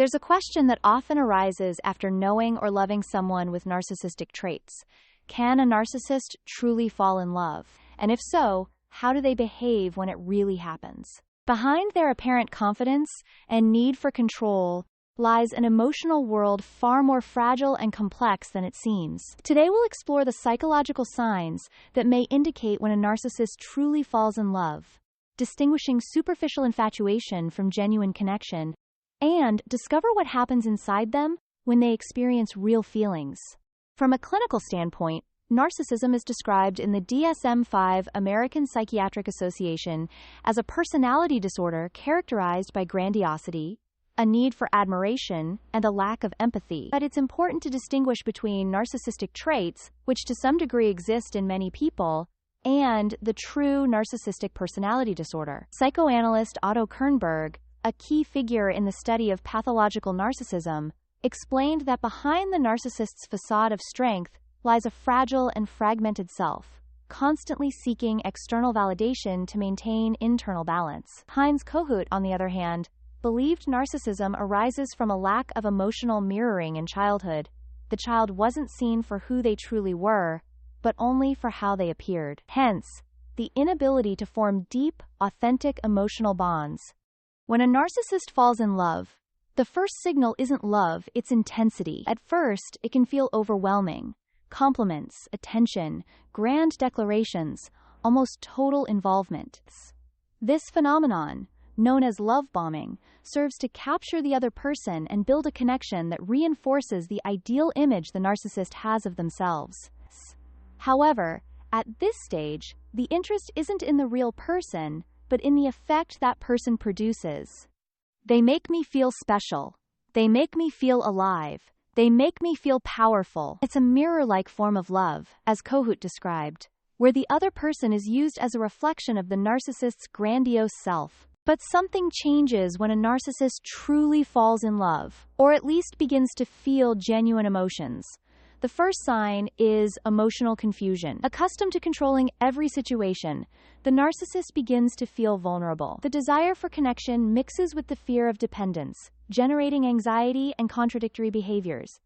There's a question that often arises after knowing or loving someone with narcissistic traits. Can a narcissist truly fall in love? And if so, how do they behave when it really happens? Behind their apparent confidence and need for control lies an emotional world far more fragile and complex than it seems. Today we'll explore the psychological signs that may indicate when a narcissist truly falls in love, distinguishing superficial infatuation from genuine connection, and discover what happens inside them when they experience real feelings. From a clinical standpoint, narcissism is described in the DSM-5 American Psychiatric Association as a personality disorder characterized by grandiosity, a need for admiration, and a lack of empathy. But it's important to distinguish between narcissistic traits, which to some degree exist in many people, and the true narcissistic personality disorder. Psychoanalyst Otto Kernberg, a key figure in the study of pathological narcissism, explained that behind the narcissist's facade of strength lies a fragile and fragmented self, constantly seeking external validation to maintain internal balance. Heinz Kohut, on the other hand, believed narcissism arises from a lack of emotional mirroring in childhood. The child wasn't seen for who they truly were, but only for how they appeared. Hence, the inability to form deep, authentic emotional bonds. When a narcissist falls in love, the first signal isn't love, it's intensity. At first, it can feel overwhelming. Compliments, attention, grand declarations, almost total involvement. This phenomenon, known as love bombing, serves to capture the other person and build a connection that reinforces the ideal image the narcissist has of themselves. However, at this stage, the interest isn't in the real person, but in the effect that person produces. They make me feel special. They make me feel alive. They make me feel powerful. It's a mirror-like form of love, as Kohut described, where the other person is used as a reflection of the narcissist's grandiose self. But something changes when a narcissist truly falls in love, or at least begins to feel genuine emotions. The first sign is emotional confusion. Accustomed to controlling every situation, the narcissist begins to feel vulnerable. The desire for connection mixes with the fear of dependence, generating anxiety and contradictory behaviors.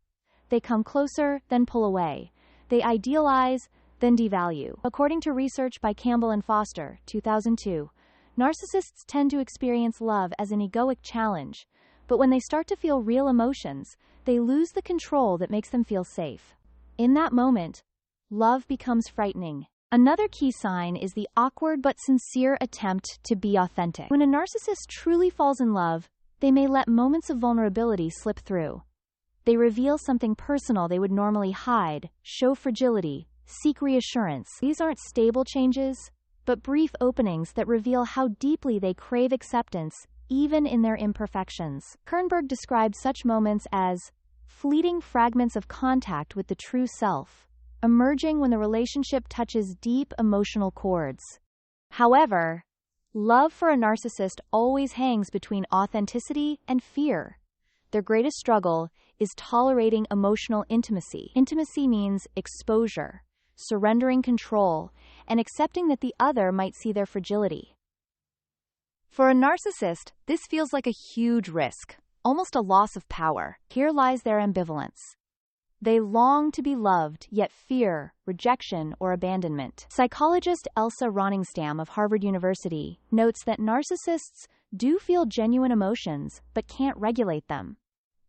They come closer, then pull away. They idealize, then devalue. According to research by Campbell and Foster, 2002, narcissists tend to experience love as an egoic challenge, but when they start to feel real emotions, they lose the control that makes them feel safe. In that moment, love becomes frightening. Another key sign is the awkward but sincere attempt to be authentic. When a narcissist truly falls in love, they may let moments of vulnerability slip through. They reveal something personal they would normally hide, show fragility, seek reassurance. These aren't stable changes, but brief openings that reveal how deeply they crave acceptance, even in their imperfections. Kernberg described such moments as fleeting fragments of contact with the true self, emerging when the relationship touches deep emotional chords. However, love for a narcissist always hangs between authenticity and fear. Their greatest struggle is tolerating emotional intimacy. Intimacy means exposure, surrendering control, and accepting that the other might see their fragility. For a narcissist, this feels like a huge risk, almost a loss of power. Here lies their ambivalence. They long to be loved, yet fear rejection or abandonment. Psychologist Elsa Roningstam of Harvard University notes that narcissists do feel genuine emotions, but can't regulate them.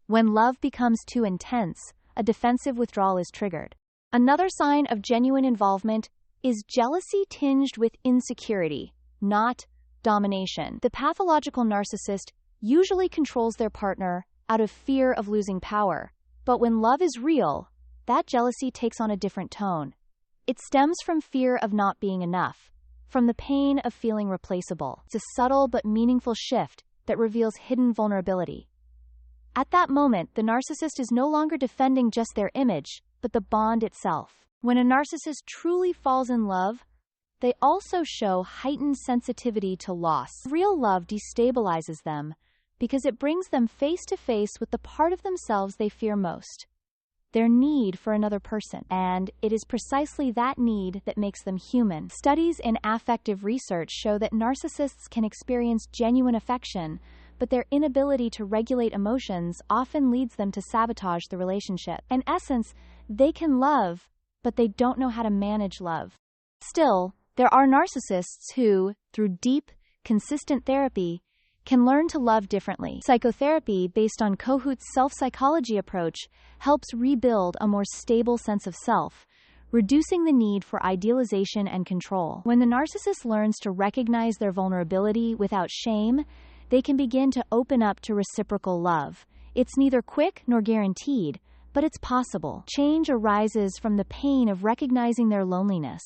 When love becomes too intense, a defensive withdrawal is triggered. Another sign of genuine involvement is jealousy tinged with insecurity, not domination. The pathological narcissist usually controls their partner out of fear of losing power, but when love is real, that jealousy takes on a different tone. It stems from fear of not being enough, from the pain of feeling replaceable. It's a subtle but meaningful shift that reveals hidden vulnerability. At that moment, the narcissist is no longer defending just their image, but the bond itself. When a narcissist truly falls in love, they also show heightened sensitivity to loss. Real love destabilizes them because it brings them face to face with the part of themselves they fear most, their need for another person. And it is precisely that need that makes them human. Studies in affective research show that narcissists can experience genuine affection, but their inability to regulate emotions often leads them to sabotage the relationship. In essence, they can love, but they don't know how to manage love. Still, there are narcissists who, through deep, consistent therapy, can learn to love differently. Psychotherapy, based on Kohut's self-psychology approach, helps rebuild a more stable sense of self, reducing the need for idealization and control. When the narcissist learns to recognize their vulnerability without shame, they can begin to open up to reciprocal love. It's neither quick nor guaranteed, but it's possible. Change arises from the pain of recognizing their loneliness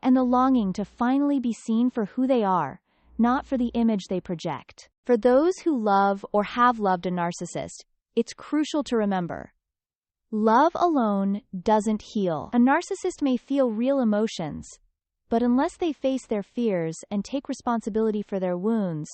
and the longing to finally be seen for who they are, not for the image they project. For those who love or have loved a narcissist, it's crucial to remember: love alone doesn't heal. A narcissist may feel real emotions, but unless they face their fears and take responsibility for their wounds,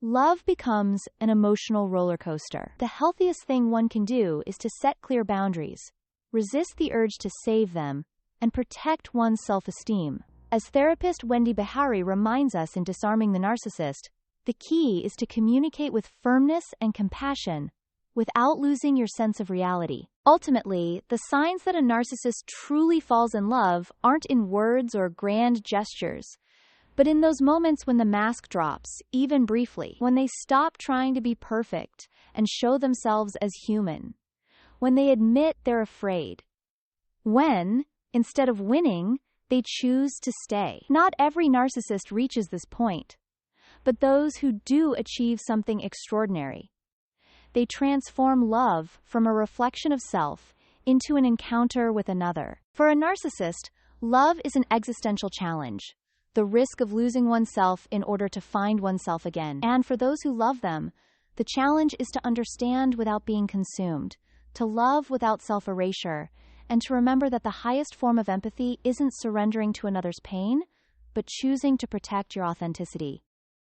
love becomes an emotional roller coaster. The healthiest thing one can do is to set clear boundaries, resist the urge to save them, and protect one's self-esteem. As therapist Wendy Behari reminds us in Disarming the Narcissist, the key is to communicate with firmness and compassion without losing your sense of reality. Ultimately, the signs that a narcissist truly falls in love aren't in words or grand gestures, but in those moments when the mask drops, even briefly, when they stop trying to be perfect and show themselves as human, when they admit they're afraid, when, instead of winning, they choose to stay. Not every narcissist reaches this point, but those who do achieve something extraordinary. They transform love from a reflection of self into an encounter with another. For a narcissist, love is an existential challenge, the risk of losing oneself in order to find oneself again. And for those who love them, the challenge is to understand without being consumed, to love without self-erasure, and to remember that the highest form of empathy isn't surrendering to another's pain, but choosing to protect your authenticity.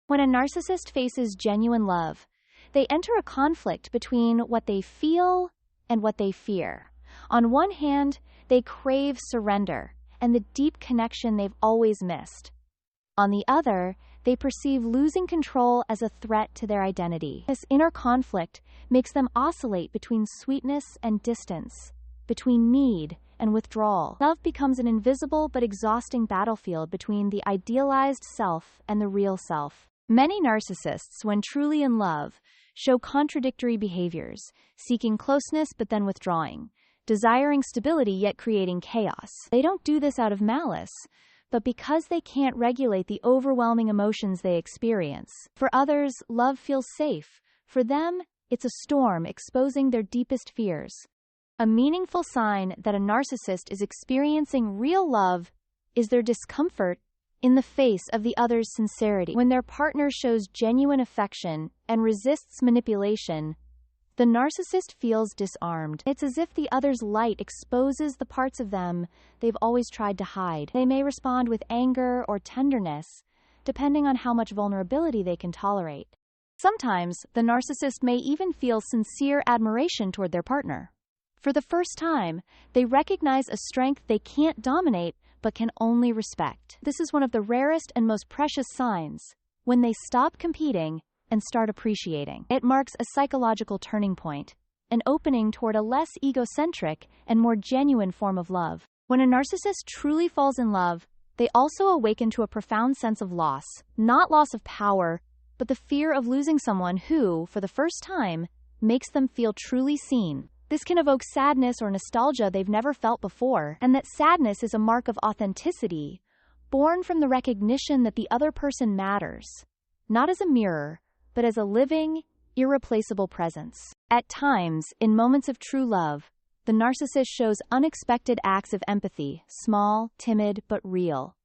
When a narcissist faces genuine love, they enter a conflict between what they feel and what they fear. On one hand, they crave surrender and the deep connection they've always missed. On the other, they perceive losing control as a threat to their identity. This inner conflict makes them oscillate between sweetness and distance, between need and withdrawal. Love becomes an invisible but exhausting battlefield between the idealized self and the real self. Many narcissists, when truly in love, show contradictory behaviors, seeking closeness but then withdrawing, desiring stability yet creating chaos. They don't do this out of malice, but because they can't regulate the overwhelming emotions they experience. For others, love feels safe. For them, it's a storm exposing their deepest fears. A meaningful sign that a narcissist is experiencing real love is their discomfort in the face of the other's sincerity. When their partner shows genuine affection and resists manipulation, the narcissist feels disarmed. It's as if the other's light exposes the parts of them they've always tried to hide. They may respond with anger or tenderness, depending on how much vulnerability they can tolerate. Sometimes, the narcissist may even feel sincere admiration toward their partner. For the first time, they recognize a strength they can't dominate but can only respect. This is one of the rarest and most precious signs, when they stop competing and start appreciating. It marks a psychological turning point, an opening toward a less egocentric and more genuine form of love. When a narcissist truly falls in love, they also awaken to a profound sense of loss, not loss of power, but the fear of losing someone who, for the first time, makes them feel truly seen. This can evoke sadness or nostalgia they've never felt before, and that sadness is a mark of authenticity, born from the recognition that the other person matters, not as a mirror, but as a living, irreplaceable presence. At times, in moments of true love, the narcissist shows unexpected acts of empathy, small, timid, but real.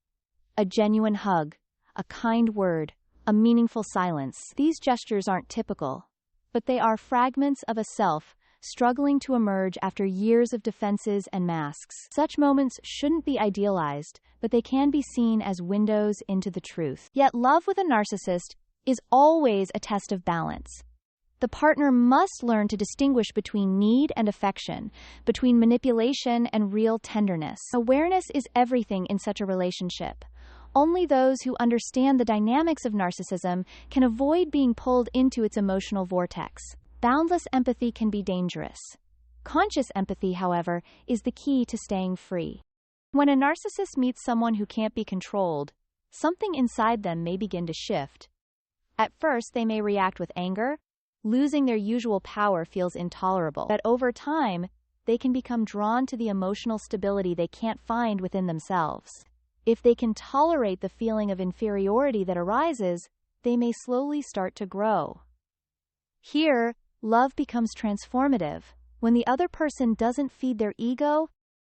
A genuine hug, a kind word, a meaningful silence. These gestures aren't typical, but they are fragments of a self struggling to emerge after years of defenses and masks. Such moments shouldn't be idealized, but they can be seen as windows into the truth. Yet love with a narcissist is always a test of balance. The partner must learn to distinguish between need and affection, between manipulation and real tenderness. Awareness is everything in such a relationship. Only those who understand the dynamics of narcissism can avoid being pulled into its emotional vortex. Boundless empathy can be dangerous. Conscious empathy, however, is the key to staying free. When a narcissist meets someone who can't be controlled, something inside them may begin to shift. At first, they may react with anger. Losing their usual power feels intolerable. But over time, they can become drawn to the emotional stability they can't find within themselves. If they can tolerate the feeling of inferiority that arises, they may slowly start to grow. Here, love becomes transformative. When the other person doesn't feed their ego,